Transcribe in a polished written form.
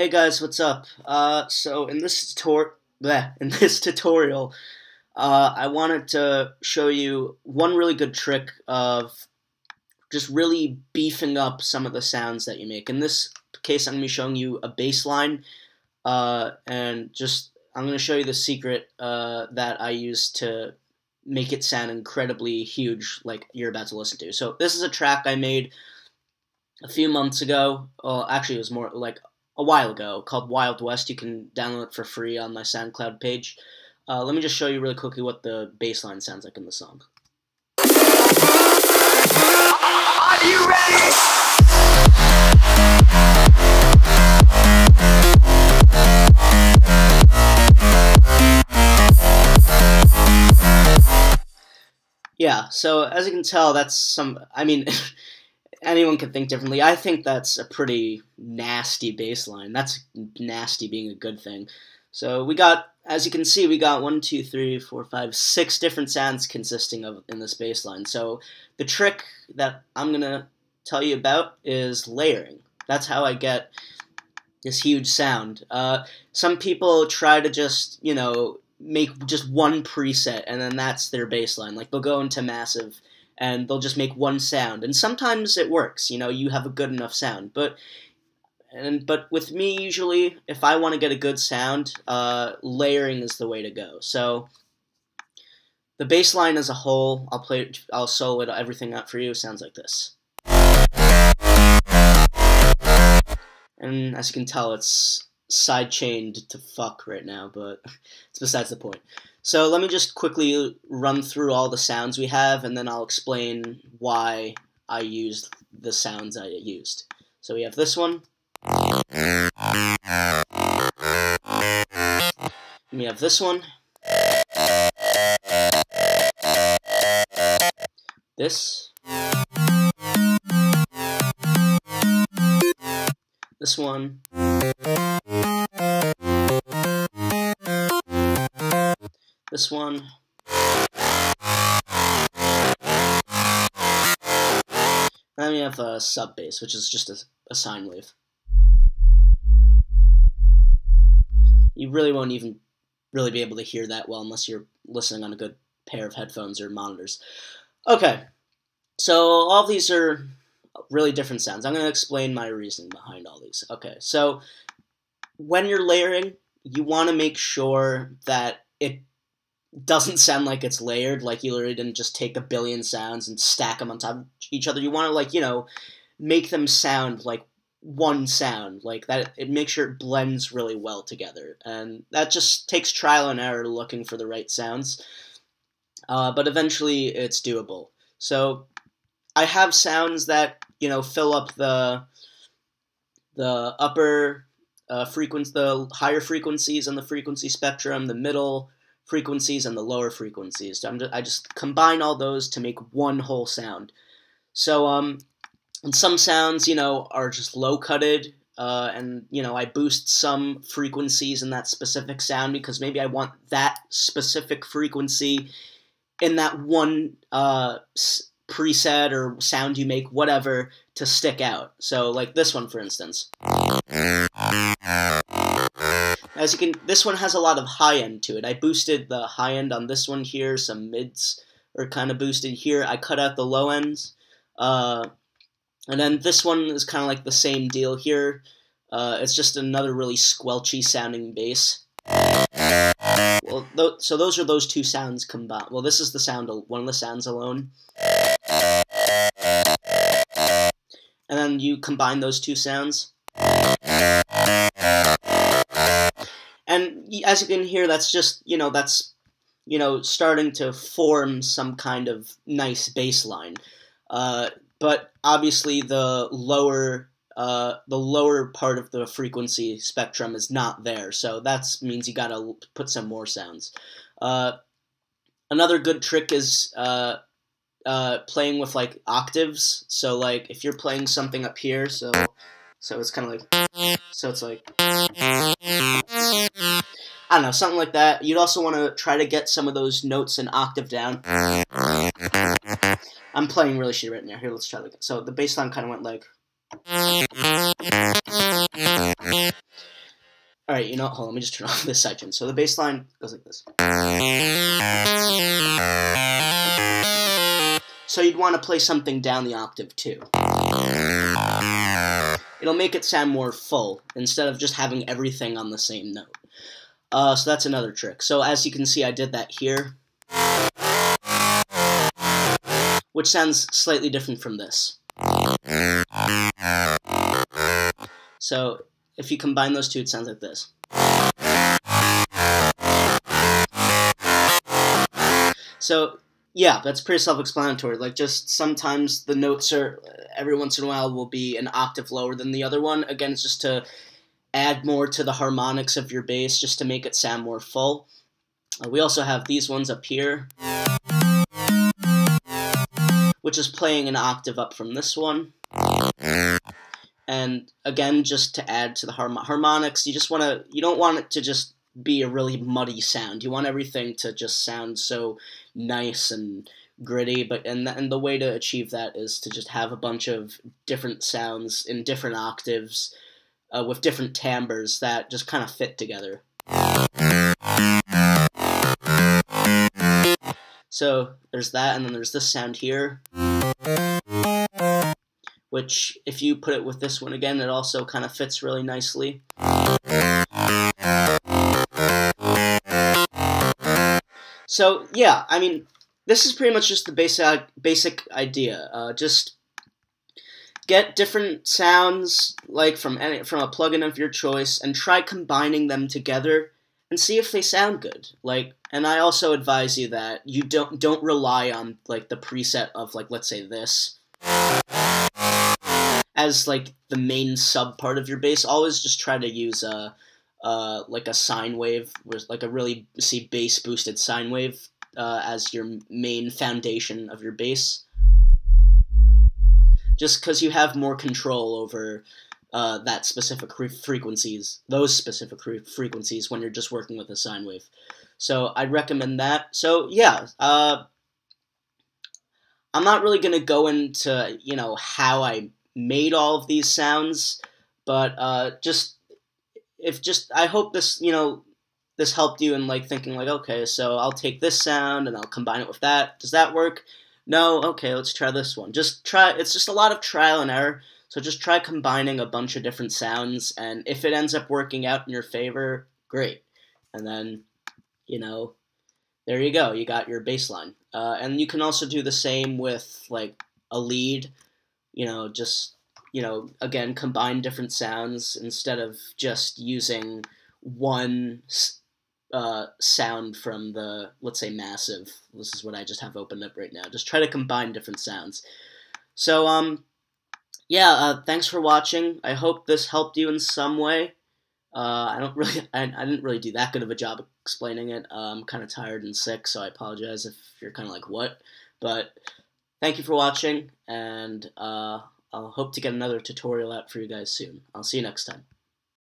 Hey guys, what's up? So in this tutorial, I wanted to show you one really good trick of just really beefing up some of the sounds that you make. In this case, I'm going to be showing you a bass line, and I'm going to show you the secret that I use to make it sound incredibly huge, like you're about to listen to. So this is a track I made a few months ago. Well, actually, it was more like a while ago, called Wild West. You can download it for free on my SoundCloud page. Let me just show you really quickly what the bass line sounds like in the song. Are you ready? Yeah, so as you can tell, that's anyone could think differently. I think that's a pretty nasty bass line. That's nasty being a good thing. So we got, as you can see, we got 1, 2, 3, 4, 5, 6 different sounds consisting of in this bass line. So the trick that I'm going to tell you about is layering. That's how I get this huge sound. Some people try to just, make just one preset and then that's their bass line. Like they'll go into massive and they'll just make one sound. And sometimes it works, you have a good enough sound. But with me, usually, if I want to get a good sound, layering is the way to go. So the bass line as a whole, I'll solo everything out for you. It sounds like this. And as you can tell, it's sidechained to fuck right now, but it's besides the point. So let me just quickly run through all the sounds we have, and then I'll explain why I used the sounds I used. So we have this one. We have this one. This. This one. This one. And then we have a sub bass, which is just a sine wave. You really won't even really be able to hear that well unless you're listening on a good pair of headphones or monitors. Okay, so all of these are really different sounds. I'm going to explain my reasoning behind all these. Okay, so when you're layering, you want to make sure that it doesn't sound like it's layered, like you literally didn't just take a billion sounds and stack them on top of each other. You want to, make them sound like one sound, like that. It makes sure it blends really well together, and that just takes trial and error looking for the right sounds, but eventually it's doable. So I have sounds that fill up the upper frequency, the higher frequencies on the frequency spectrum, the middle frequencies, and the lower frequencies. So I just combine all those to make one whole sound. So and some sounds, are just low-cutted, and, I boost some frequencies in that specific sound because maybe I want that specific frequency in that one preset or sound you make, whatever, to stick out. So, like this one, for instance. This one has a lot of high end to it. I boosted the high end on this one here, some mids are kind of boosted here. I cut out the low ends. And then this one is kind of like the same deal here. It's just another really squelchy sounding bass. Well, so those are those two sounds combined. Well, this is the sound, one of the sounds alone. And then you combine those two sounds. And as you can hear, that's just, starting to form some kind of nice bass line. But obviously the lower part of the frequency spectrum is not there, so that means you gotta put some more sounds. Another good trick is playing with like octaves. So like if you're playing something up here, so it's kind of like, so it's like, I don't know, something like that. You'd also want to try to get some of those notes an octave down. I'm playing really shitty right now. Here, let's try it again. So the bass line kind of went like, Alright, you know what? Hold on, let me just turn off this sidechain. So the bass line goes like this. So you'd want to play something down the octave too. It'll make it sound more full, instead of just having everything on the same note. So that's another trick. So as you can see, I did that here, which sounds slightly different from this. So if you combine those two, it sounds like this. So yeah, that's pretty self-explanatory. Like, just sometimes the notes are, every once in a while, will be an octave lower than the other one. Again, it's just to add more to the harmonics of your bass, just to make it sound more full. We also have these ones up here, which is playing an octave up from this one. And again, just to add to the harmonics, you don't want it to just be a really muddy sound. You want everything to just sound so nice and gritty. And the way to achieve that is to just have a bunch of different sounds in different octaves with different timbres that just kind of fit together. So there's that, and then there's this sound here, which, if you put it with this one again, it also kind of fits really nicely. So yeah, I mean, this is pretty much just the basic idea. Just get different sounds, like from a plugin of your choice, and try combining them together and see if they sound good. Like, and I also advise you that you don't rely on like the preset of, like, let's say this as like the main sub part of your bass. Always just try to use like a sine wave, with like a really bass boosted sine wave as your main foundation of your bass. Just because you have more control over those specific frequencies when you're just working with a sine wave. So I'd recommend that. So yeah, I'm not really going to go into, how I made all of these sounds, but I hope this, this helped you in, like, thinking, like, okay, so I'll take this sound and I'll combine it with that. Does that work? No? Okay, let's try this one. It's just a lot of trial and error, so just try combining a bunch of different sounds, and if it ends up working out in your favor, great. And then, there you go, you got your bass line. And you can also do the same with, like, a lead, again, combine different sounds instead of just using one sound from the, let's say, massive. This is what I just have opened up right now. Just try to combine different sounds. So, yeah, thanks for watching. I hope this helped you in some way. I didn't really do that good of a job explaining it. I'm kind of tired and sick, so I apologize if you're kind of like, what? But thank you for watching, and I'll hope to get another tutorial out for you guys soon. I'll see you next time.